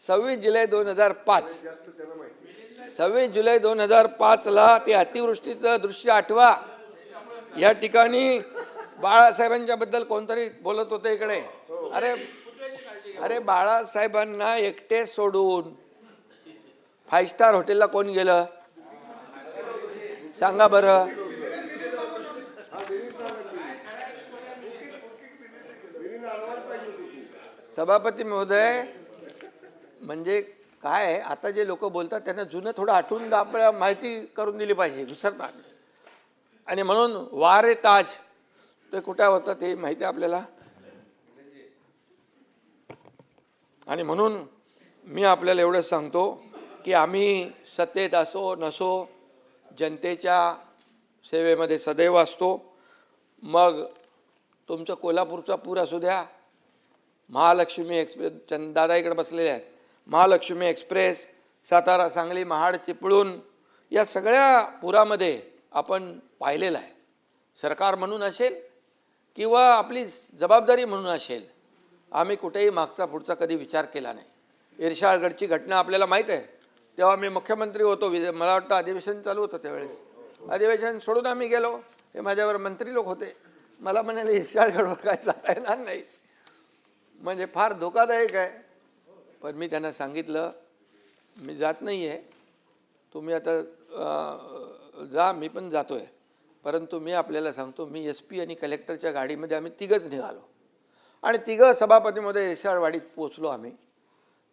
26 जुलै 2005 26 जुलै 2005ला ते अतिवृष्टीचं दृश्य आठवा. या ठिकाणी बाळासाहेबांच्या बद्दल कोणतरी बोलत होते इकडे. अरे बाळासाहेबांना एकटे सोडून 5 स्टार हॉटेलला कोण गेलं सांगा बरं. सभापती महोदय, म्हणजे काय आहे, आता जे लोक बोलतात त्यांना जुनं थोडं आठवून आपल्याला माहिती करून दिली पाहिजे, विसरतात. आणि म्हणून वारे ताज ते कुठे होतं ते माहिती आपल्याला. आणि म्हणून मी आपल्याला एवढंच सांगतो की आम्ही सत्तेत असो नसो जनतेच्या सेवेमध्ये सदैव असतो. मग तुमचं कोल्हापूरचा पूर असू द्या, महालक्ष्मी एक्सप्रेस, दादा इकडे बसलेले आहेत, महालक्ष्मी एक्सप्रेस, सातारा सांगली महाड चिपळूण, या सगळ्या पुरामध्ये आपण पाहिलेलं आहे. सरकार म्हणून असेल किंवा आपली जबाबदारी म्हणून असेल, आम्ही कुठेही मागचा पुढचा कधी विचार केला नाही. इर्शाळगडची घटना आपल्याला माहीत आहे. तेव्हा मी मुख्यमंत्री होतो, मला वाटतं अधिवेशन चालू होतं त्यावेळेस. अधिवेशन सोडून आम्ही गेलो, हे माझ्यावर मंत्री लोक होते. मला म्हणाले इर्शाळगडवर काय जाता येणार नाही, म्हणजे फार धोकादायक आहे. पण मी त्यांना सांगितलं मी जात नाही आहे, तुम्ही आता जा, मी पण जातो आहे. परंतु मी आपल्याला सांगतो, मी SP आणि कलेक्टरच्या गाडीमध्ये आम्ही तिघंच निघालो आणि तिघं सभापतीमध्ये इर्शाळवाडीत पोचलो. आम्ही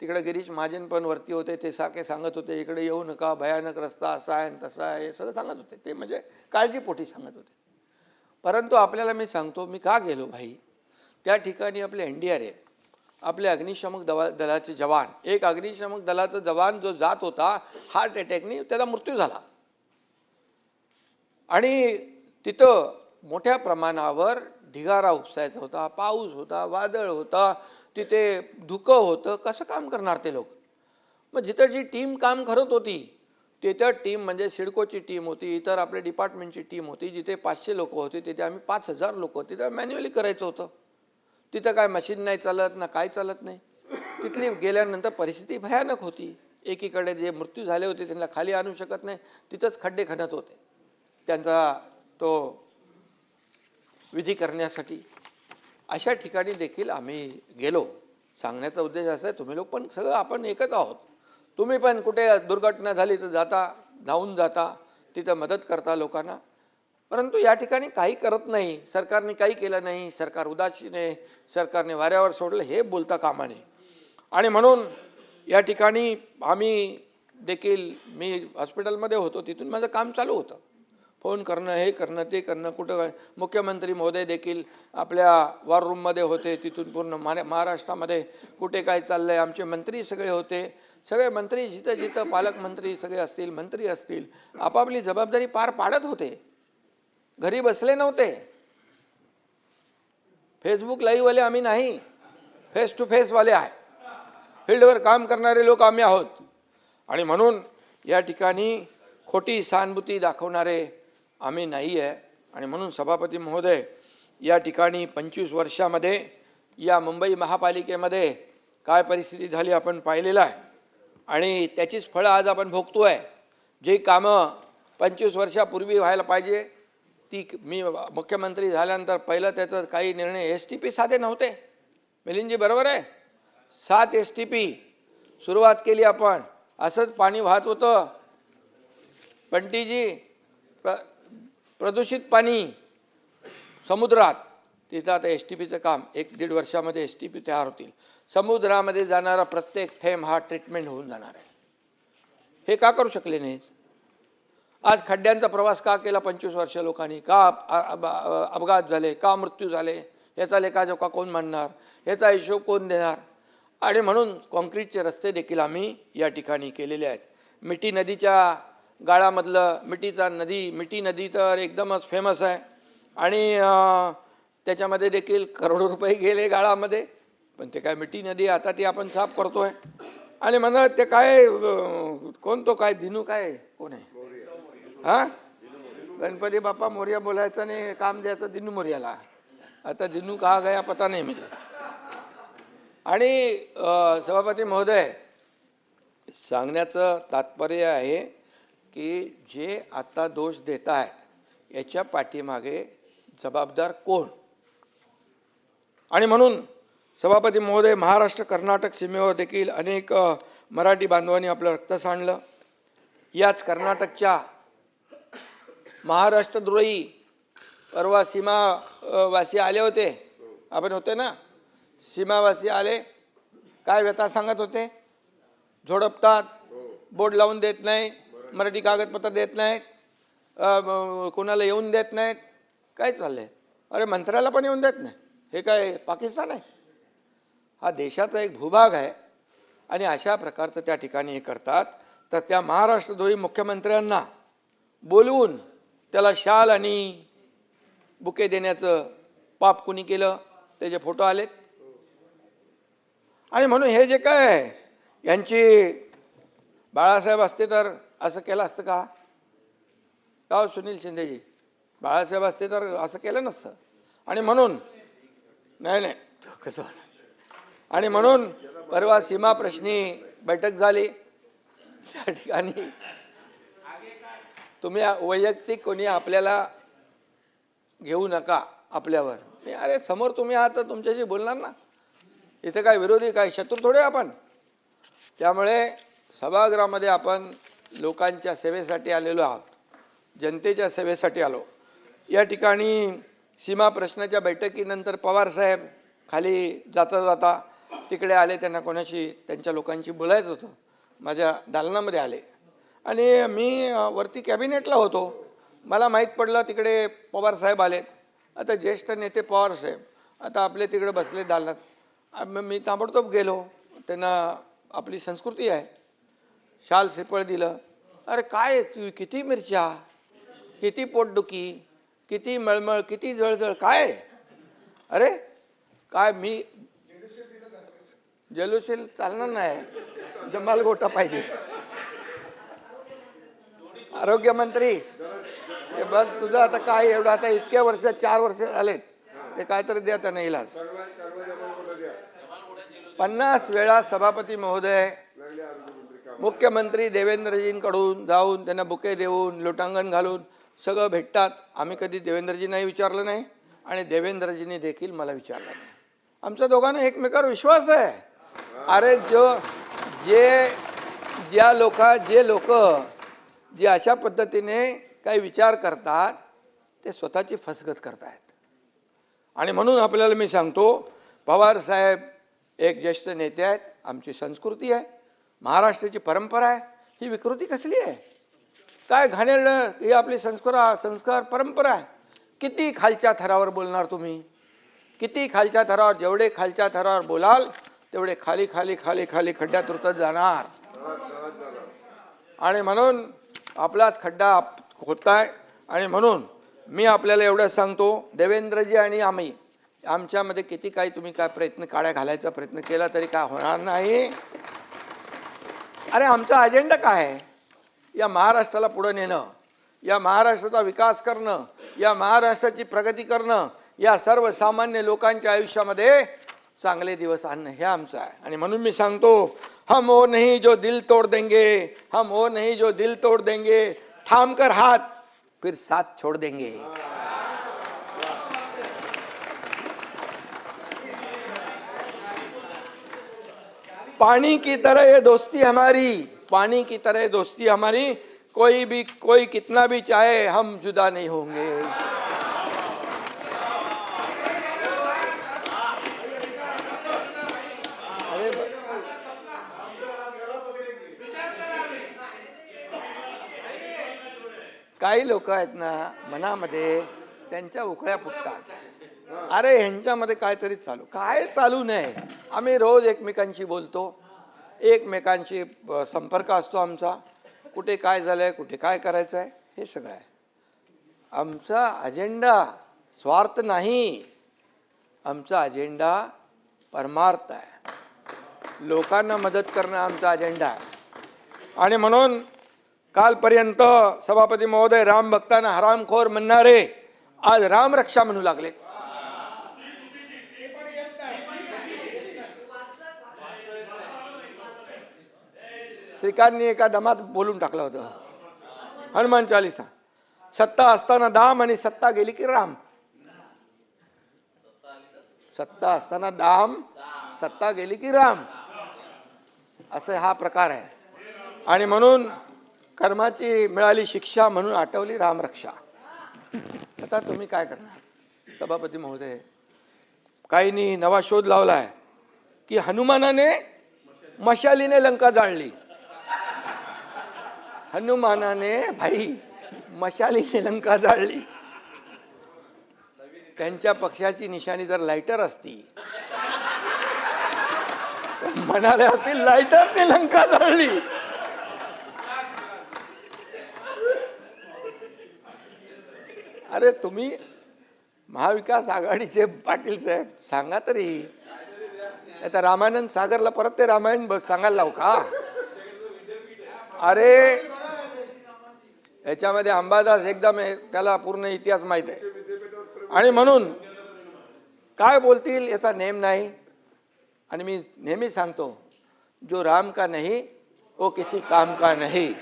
तिकडे गिरीश महाजन पण वरती होते, ते सारखे सांगत होते इकडे येऊ नका, भयानक रस्ता असा आहे तसा आहे, हे सगळं सांगत होते. ते म्हणजे काळजीपोटी सांगत होते. परंतु आपल्याला मी सांगतो मी का गेलो भाई, त्या ठिकाणी आपले NDRF, आपले अग्निशमक दलाचे जवान, एक अग्निशमक दलाचा जवान जो जात होता हार्ट अटॅकने त्याचा मृत्यू झाला. आणि तिथं मोठ्या प्रमाणावर ढिगारा उपसायचा होता, पाऊस होता, वादळ होता, तिथे धुकं होतं. कसं काम करणार ते लोक. मग जिथं जी टीम काम करत होती तिथं टीम म्हणजे सिडकोची टीम होती, इतर आपल्या डिपार्टमेंटची टीम होती. जिथे 500 लोक होते तिथे आम्ही 5000 लोक होते. तिथं मॅन्युअली करायचं होतं. तिथं काय मशीन नाही चालत ना काय चालत नाही. तिथली गेल्यानंतर परिस्थिती भयानक होती. एकीकडे जे मृत्यू झाले होते त्यांना खाली आणू शकत नाही, तिथंच खड्डे खणत होते त्यांचा तो विधी करण्यासाठी. अशा ठिकाणी देखील आम्ही गेलो. सांगण्याचा उद्देश असा आहे, तुम्ही लोक पण सगळं आपण एकच आहोत. तुम्ही पण कुठे दुर्घटना झाली तर जाता, धावून जाता, तिथं मदत करता लोकांना. परंतु या ठिकाणी काही करत नाही, सरकारने काही केलं नाही, सरकार उदासीन आहे, सरकारने वाऱ्यावर सोडलं, हे बोलता कामा नये. आणि म्हणून या ठिकाणी आम्ही देखील, मी हॉस्पिटलमध्ये होतो, तिथून माझं काम चालू होतं. फोन करणं, हे करणं, ते करणं. कुठं मुख्यमंत्री महोदय देखील आपल्या वॉर रूममध्ये होते, तिथून पूर्ण महाराष्ट्रामध्ये कुठे काय चाललं आहे. आमचे मंत्री सगळे होते, सगळे मंत्री जिथं जिथं पालकमंत्री सगळे असतील, मंत्री असतील, आपापली जबाबदारी पार पाडत होते. घरी बसले नव्हते. फेसबुक लाईव्हवाले आम्ही नाही, फेस टू फेसवाले आहे. फील्डवर काम करणारे लोक आम्ही आहोत. आणि म्हणून या ठिकाणी खोटी सहानुभूती दाखवणारे आम्ही नाही आहे. आणि म्हणून सभापती महोदय, या ठिकाणी 25 वर्षामध्ये या मुंबई महापालिकेमध्ये काय परिस्थिती झाली आपण पाहिलेलं आहे. आणि त्याचीच फळं आज आपण भोगतो आहे. जे कामं 25 वर्षापूर्वी व्हायला पाहिजे ती, मी मुख्यमंत्री झाल्यानंतर पहिलं त्याचं काही निर्णय STP साधे नव्हते. मिलिंदजी बरोबर आहे, 7 STP सुरुवात केली आपण. असंच पाणी वाहत होतं बंटीजी, प्रदूषित पाणी समुद्रात. तिथं आता STPचं काम 1-1.5 वर्षामध्ये STP तयार होतील. समुद्रामध्ये जाणारा प्रत्येक थेंब हा ट्रीटमेंट होऊन जाणार आहे. हे का करू शकले नाहीत? आज खड्ड्यांचा प्रवास का केला 25 वर्ष लोकांनी? का अपघात झाले, का मृत्यू झाले, याचा लेखाजोखा कोण मांडणार, याचा हिशोब कोण देणार? आणि म्हणून कॉन्क्रीटचे रस्ते देखील आम्ही या ठिकाणी केलेले आहेत. मिठी नदीच्या गाळामधलं मिठी नदी तर एकदमच फेमस आहे. आणि त्याच्यामध्ये देखील करोडो रुपये गेले गाळामध्ये. पण ते काय मिठी नदी आता ती आपण साफ करतोय. आणि म्हणा ते काय कोण तो काय दिनू काय कोण आहे, हां, गणपती बाप्पा मोर्या बोलायचा नाही, काम द्यायचं दिनू मोर्याला. आता दिनू कहा गया पता नाही मुझे. आणि सभापती महोदय, सांगण्याचं तात्पर्य आहे की जे आता दोष देत आहेत याच्या पाठीमागे जबाबदार कोण. आणि म्हणून सभापती महोदय, महाराष्ट्र कर्नाटक सीमेवर देखील अनेक मराठी बांधवांनी आपलं रक्त सांडलं. याच कर्नाटकच्या महाराष्ट्रद्रोही परवा सीमावासी आले होते, आपण होते ना, सीमावासी आले, काय व्यथा सांगत होते. झोडपतात, बोर्ड लावून देत नाही, मराठी कागदपत्र देत नाहीत, कोणाला येऊन देत नाहीत. काय चाललंय? अरे मंत्र्याला पण येऊन देत नाही. हे काय पाकिस्तान आहे? हा देशाचा एक भूभाग आहे. आणि अशा प्रकारचं त्या ठिकाणी हे करतात. तर त्या महाराष्ट्रद्रोही मुख्यमंत्र्यांना बोलवून त्याला शाल आणि बुके देण्याचं पाप कुणी केलं, त्याचे फोटो आलेत. आणि म्हणून हे जे काय आहे, यांची बाळासाहेब असते तर असं केलं असतं का? का सुनील शिंदेजी? बाळासाहेब असते तर असं केलं नसतं. आणि म्हणून नाही कसं. आणि म्हणून परवा सीमा प्रश्नी बैठक झाली. त्या ठिकाणी तुम्ही वैयक्तिक कोणी आपल्याला घेऊ नका आपल्यावर. अरे समोर तुम्ही आहात तर तुमच्याशी बोलणार ना. इथे काय विरोधी, काय शत्रू थोडे आपण. त्यामुळे सभागृहामध्ये आपण लोकांच्या सेवेसाठी आलेलो आहोत, जनतेच्या सेवेसाठी आलो. या ठिकाणी सीमा प्रश्नाच्या बैठकीनंतर पवार साहेब खाली जाता जाता तिकडे आले. त्यांना कोणाशी त्यांच्या लोकांशी बोलायचं होतं. माझ्या दालनामध्ये आले आणि मी वरती कॅबिनेटला होतो. मला माहीत पडलं तिकडे पवार साहेब आलेत. आता ज्येष्ठ नेते पवार साहेब आता आपले तिकडे बसले दालनात. मी ताबडतोब गेलो. त्यांना आपली संस्कृती आहे, शाल श्रीफळ दिलं. अरे काय किती मिरच्या, किती पोटदुखी, किती मळमळ, किती जळजळ, काय? अरे काय मी जलुशील चालणार नाही, जमाल गोटा पाहिजे. आरोग्यमंत्री हे बघ, तुझं आता काय एवढं, आता इतक्या वर्ष 4 वर्ष झालेत, ते काहीतरी द्या त्यांना इलाज. 50 वेळा सभापती महोदय मुख्यमंत्री देवेंद्रजींकडून जाऊन त्यांना बुके देऊन लोटांगण घालून सगळं भेटतात. आम्ही कधी देवेंद्रजींनाही विचारलं नाही आणि देवेंद्रजींनी देखील मला विचारलं नाही. आमच्या दोघांना एकमेकावर विश्वास आहे. अरे जे लोक जे अशा पद्धतीने काही विचार करतात ते स्वतःची फसगत करतायत. आणि म्हणून आपल्याला मी सांगतो, पवार साहेब एक ज्येष्ठ नेते आहेत. आमची संस्कृती आहे, महाराष्ट्राची परंपरा आहे. ही विकृती कसली आहे? काय घाणेरडं, ही आपली संस्कार परंपरा आहे. किती खालच्या थरावर बोलणार तुम्ही? किती खालच्या थरावर? जेवढे खालच्या थरावर बोलाल तेवढे खाली खाली खाली खाली खड्ड्यात उतरत जाणार. आणि म्हणून आपलाच खड्डा होत आहे. आणि म्हणून मी आपल्याला एवढं सांगतो, देवेंद्रजी आणि आम्ही आमच्यामध्ये किती काही तुम्ही काय प्रयत्न काड्या घालायचा प्रयत्न केला तरी काय होणार नाही. अरे आमचा अजेंडा काय आहे? या महाराष्ट्राला पुढे नेणं, या महाराष्ट्राचा विकास करणं, या महाराष्ट्राची प्रगती करणं, या सर्वसामान्य लोकांच्या आयुष्यामध्ये चांगले दिवस आणणं हे आमचं आहे. आणि म्हणून मी सांगतो, हम वो नहीं जो दिल तोड़ देंगे, हम वो नहीं जो दिल तोड़ देंगे, थाम कर हाथ फिर साथ छोड़ देंगे. पानी की तरह ये दोस्ती हमारी, पानी की तरह दोस्ती हमारी, कोई कितना भी चाहे हम जुदा नहीं होंगे. अरे काही लोक आहेत ना, मनामध्ये त्यांच्या उकळ्या फुटतात. अरे ह्यांच्यामध्ये काहीतरी काय चालू नाही. आम्ही रोज एकमेकांशी बोलतो, एकमेकांशी संपर्क असतो आमचा. कुठे काय झालंय, कुठे काय करायचं आहे, हे सगळं आहे. आमचा अजेंडा स्वार्थ नाही, आमचा अजेंडा परमार्थ आहे. लोकांना मदत करणं आमचा अजेंडा आहे. आणि म्हणून कालपर्यंत सभापती महोदय राम भक्तांना हरामखोर म्हणणारे आज रामरक्षा म्हणू लागले. श्रीकांतनी एका दमात बोलून टाकलं होतं हनुमान चालीसा. सत्ता असताना दाम आणि सत्ता गेली की राम. सत्ता असताना दाम, सत्ता गेली की राम, असं हा प्रकार आहे. आणि म्हणून कर्माची मिळाली शिक्षा म्हणून आठवली रामरक्षा. आता तुम्ही काय करणार सभापती महोदय? काहींनी नवा शोध लावलाय की हनुमानाने मशालीने लंका जाळली. हनुमानाने भाई मशालीने लंका जाळली. त्यांच्या पक्षाची निशाणी जर लायटर असती तर म्हणाले असतील लायटरने लंका जाळली. अरे तुम्ही महाविकास आघाडीचे पाटील साहेब सांगा तरी. आता रामानंद सागरला परत ते रामायण सांगायला लावू का? अरे याच्यामध्ये अंबादास एकदम त्याला पूर्ण इतिहास माहित आहे. आणि म्हणून काय बोलतील याचा नेम नाही. आणि मी नेहमी सांगतो जो राम का नहीं वो किसी काम का नहीं.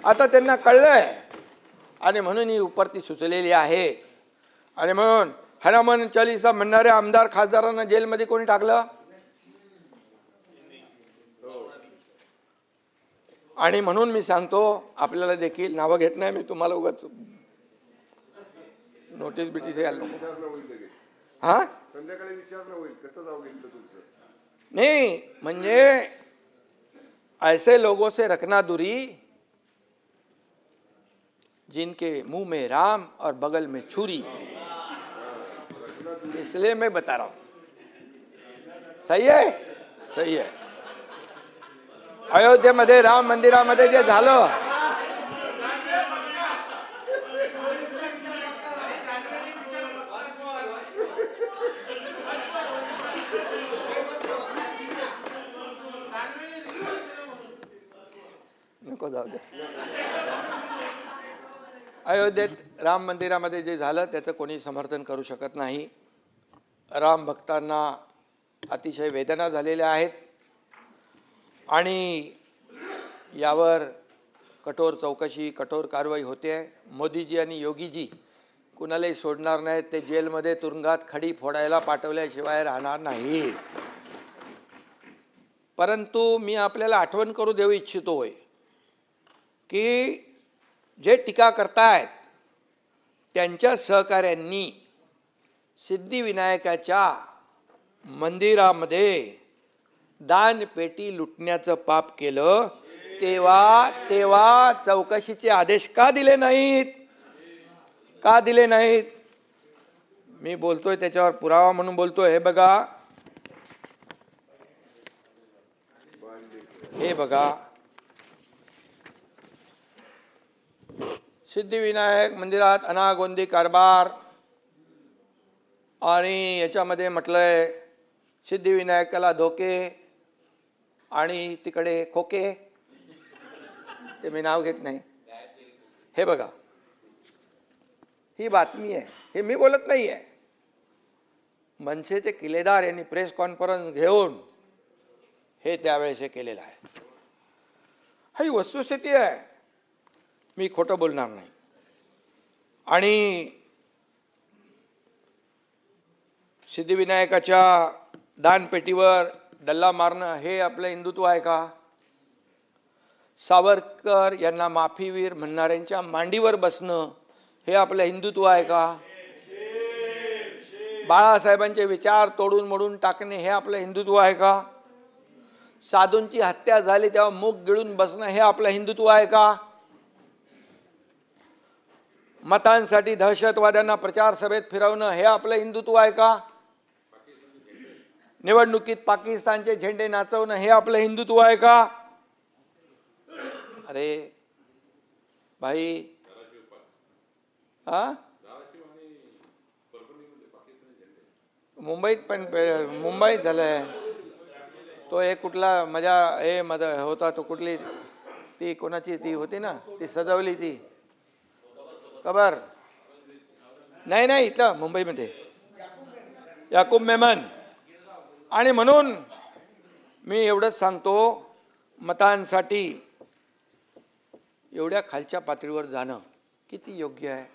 आता त्यांना कळलंय आणि म्हणून ही उपरती सुचलेली आहे. आणि म्हणून हनुमान चालीसा म्हणणाऱ्या आमदार खासदारांना जेलमध्ये कोणी टाकलं? आणि म्हणून मी सांगतो आपल्याला देखील नावं घेत नाही मी, तुम्हाला उगाच नोटीस बिटीस यायला नको. हा संध्याकाळी विचारलं होईल कसं जाऊ घेतलं तुमचं. नहीं म्हणजे ऐसे लोगों से रखना दूरी जिनके मुंह में राम और बगल में छुरी. इसलिए मैं बता रहा हूं. सही है, सही है. अयोध्येमध्ये राम मंदिरामध्ये जे झालं नको जाऊ दे. अयोध्येत राम मंदिरामध्ये जे झालं त्याचं कोणी समर्थन करू शकत नाही. राम भक्तांना अतिशय वेदना झालेल्या आहेत आणि यावर कठोर चौकशी कठोर कारवाई होते आहे. मोदीजी आणि योगीजी कुणालाही सोडणार नाहीत. ते जेलमध्ये तुरुंगात खडी फोडायला पाठवल्याशिवाय राहणार नाही. परंतु मी आपल्याला आठवण करू देऊ इच्छितोय की जे टीका करतायत त्यांच्या सहकाऱ्यांनी सिद्धिविनायकाच्या मंदिरामध्ये दानपेटी लुटण्याचं पाप केलं. तेव्हा चौकशीचे आदेश का दिले नाहीत? का दिले नाहीत? मी बोलतोय त्याच्यावर पुरावा म्हणून बोलतोय. हे बघा, हे बघा, सिद्धिविनायक मंदिरात अनागोंदी कारभार आणि याच्यामध्ये म्हटलंय सिद्धिविनायकाला धोके आणि तिकडे खोके. ते मी नाव घेत नाही. हे बघा, ही बातमी आहे, हे मी बोलत नाही आहे. मनसेचे किल्लेदार यांनी प्रेस कॉन्फरन्स घेऊन हे त्यावेळेस हे केलेलं आहे. ही वस्तुस्थिती आहे, मी खोटं बोलणार नाही. आणि सिद्धिविनायकाच्या दानपेटीवर डल्ला मारणं हे आपलं हिंदुत्व आहे का? सावरकर यांना माफीवीर म्हणणाऱ्यांच्या मांडीवर बसणं हे आपलं हिंदुत्व आहे का? बाळासाहेबांचे विचार तोडून मोडून टाकणे हे आपलं हिंदुत्व आहे का? साधूंची हत्या झाली तेव्हा मूग गिळून बसणं हे आपलं हिंदुत्व आहे का? मतांसाठी दहशतवाद्यांना प्रचार सभेत फिरवणं हे आपलं हिंदुत्व आहे का? निवडणुकीत पाकिस्तानचे झेंडे नाचवणं हे आपलं हिंदुत्व आहे का? अरे भाई, हा मुंबईत पण मुंबईत झालंय. तो एक कुठला मजा हे होता तो, कुठली ती कोणाची ती होती ना, ती सजवली ती खबर नाही नाही, इथं मुंबईमध्ये याकूब मेमन. आणि म्हणून मी एवढंच सांगतो, मतांसाठी एवढ्या खालच्या पातळीवर जाणं किती योग्य आहे?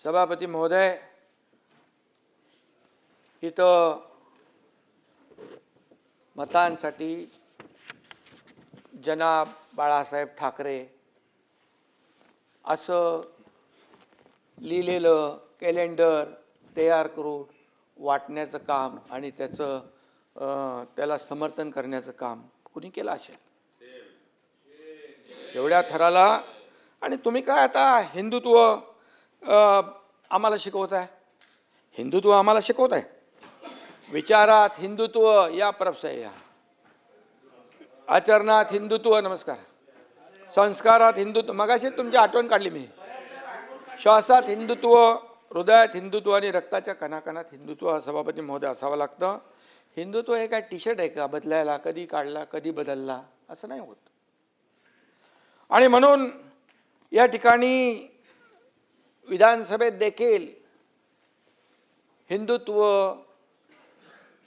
सभापती महोदय, इथं मतांसाठी जनाब बाळासाहेब ठाकरे असं लिहिलेलं कॅलेंडर तयार करून वाटण्याचं काम आणि त्याला समर्थन करण्याचं काम कुणी केलं असेल एवढ्या थराला? आणि तुम्ही काय आता हिंदुत्व आम्हाला शिकवताय? हिंदुत्व आम्हाला शिकवताय? विचारात हिंदुत्व या परपसाई या, आचरणात हिंदुत्व, नमस्कार, संस्कारात हिंदुत्व, मगाशी तुमची आठवण काढली मी, श्वासात हिंदुत्व, हृदयात हिंदुत्व आणि रक्ताच्या कणाकणात हिंदुत्व. सभापती महोदय असावं लागतं. हिंदुत्व हे काय टी शर्ट आहे का बदलायला, कधी काढला कधी बदलला, असं नाही होत. आणि म्हणून या ठिकाणी विधानसभेत देखील हिंदुत्व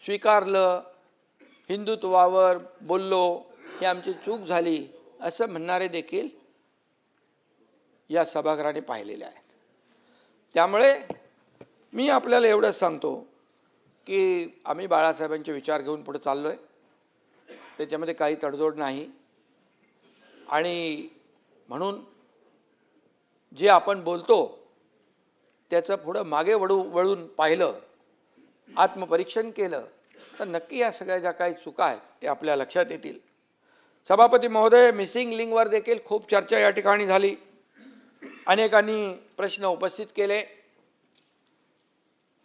स्वीकारलं, हिंदुत्वावर बोललो, ही आमची चूक झाली असं म्हणणारे देखील या सभागृहाने पाहिलेले आहेत. त्यामुळे मी आपल्याला एवढंच सांगतो की आम्ही बाळासाहेबांचे विचार घेऊन पुढे चाललोय, त्याच्यामध्ये काही तडजोड नाही. आणि म्हणून जे आपण बोलतो त्याचं पुढं मागे वळून पाहिलं, आत्मपरीक्षण केलं तर नक्की या सगळ्या ज्या काही चुका आहेत ते आपल्या लक्षात येतील. सभापती महोदय, मिसिंग लिंकवर देखील खूप चर्चा या ठिकाणी झाली. अनेकांनी प्रश्न उपस्थित केले.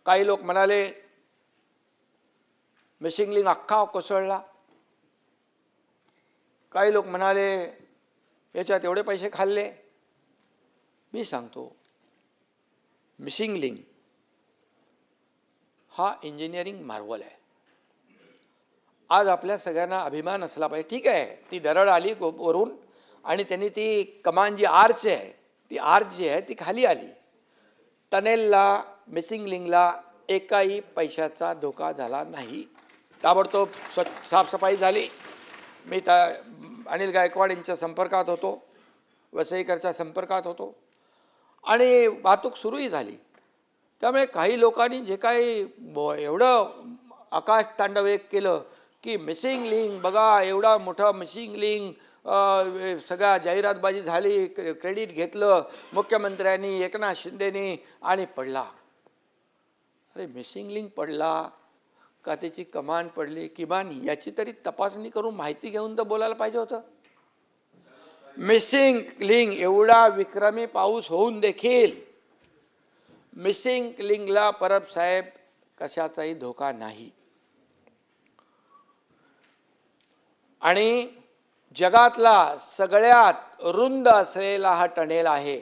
काही लोक म्हणाले मिसिंग लिंक अख्खा कोसळला. काही लोक म्हणाले याच्यात एवढे पैसे खाल्ले. मी सांगतो, मिसिंग लिंक हा इंजिनिअरिंग मार्वल आहे. आज आपल्या सगळ्यांना अभिमान असला पाहिजे. ठीक आहे, ती दरड आली वरून आणि त्यांनी ती कमान जी आर्च आहे, ती आर्च जी आहे ती खाली आली. टनेलला, मिसिंग लिंकला एकाही पैशाचा धोका झाला नाही. ताबडतोब साफसफाई झाली. मी अनिल गायकवाड यांच्या संपर्कात होतो, वसईकरच्या संपर्कात होतो आणि वाहतूक सुरूही झाली. त्यामुळे काही लोकांनी जे काही एवढं आकाश तांडव एक केलं की मिसिंग लिंक बघा, एवढा मोठा मिसिंग लिंक, सगळ्या जाहिरातबाजी झाली, क्रेडिट घेतलं मुख्यमंत्र्यांनी, एकनाथ शिंदेनी आणि पडला. अरे मिसिंग लिंक पडला का त्याची कमान पडली, किमान याची तरी तपासणी करून माहिती घेऊन तर बोलायला पाहिजे होतं. मिसिंग लिंक एवढा विक्रमी पाऊस होऊन देखील मिसिंग लिंकला परब साहेब कशाचाही धोका नाही. आणि जगातला सगळ्यात रुंद असलेला हा टनेल आहे.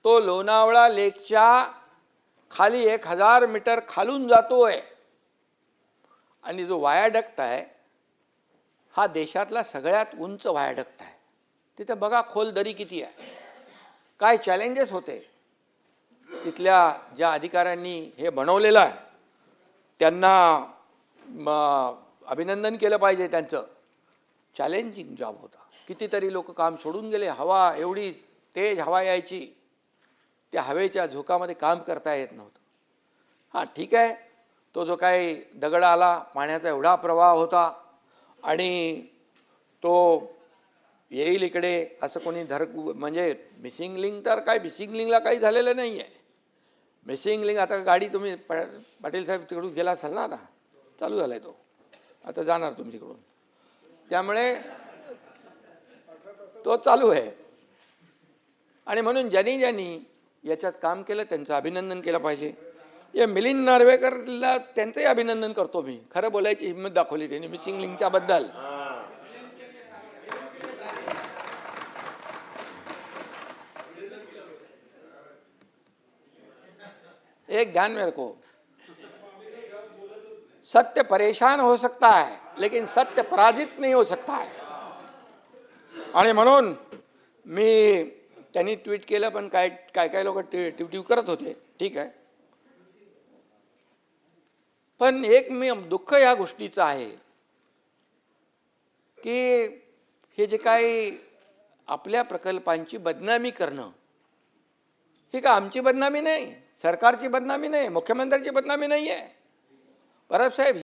तो लोणावळा लेकच्या खाली 1000 मीटर खालून जातोय. आणि जो वायाडक्ट आहे हा देशातला सगळ्यात उंच वायाडक्ट आहे. तिथे बघा खोल दरी किती आहे, काय चॅलेंजेस होते. तिथल्या ज्या अधिकाऱ्यांनी हे बनवलेलं आहे त्यांना अभिनंदन केलं पाहिजे. त्यांचं चॅलेंजिंग जॉब होता. कितीतरी लोक काम सोडून गेले. हवा एवढी तेज हवा यायची, त्या हवेच्या झोकामध्ये काम करता येत नव्हतं. हां ठीक आहे, तो जो काही दगड आला, पाण्याचा एवढा प्रवाह होता आणि तो येईल इकडे असं कोणी म्हणजे मिसिंग लिंक तर काय, मिसिंग लिंकला काही झालेलं नाही आहे. मिसिंग लिंक आता गाडी तुम्ही पाटील साहेब तिकडून गेला असाल ना, आता चालू झाला आहे तो, आता जाणार तुम्ही तिकडून, त्यामुळे तो चालू आहे. आणि म्हणून ज्यांनी याच्यात काम केलं त्यांचं अभिनंदन केलं पाहिजे. या मिलिंद नार्वेकरला त्यांचंही अभिनंदन करतो मी. खरं बोलायची हिंमत दाखवली त्यांनी मिसिंग लिंकच्या बद्दल. एक ध्यान में रखो, सत्य परेशान हो सकता है लेकिन सत्य पराजित नहीं हो सकता है. आणि म्हणून मी त्यांनी ट्विट केलं, पण काय लोक ट्विट करत होते, ठीक आहे. पण एक मी दुःख या गोष्टीचं आहे की हे जे काही आपल्या प्रकल्पांची बदनामी करणं, ही का आमची बदनामी नाही, सरकारची बदनामी नाही, मुख्यमंत्र्यांची बदनामी नाही आहे. परब साहेब,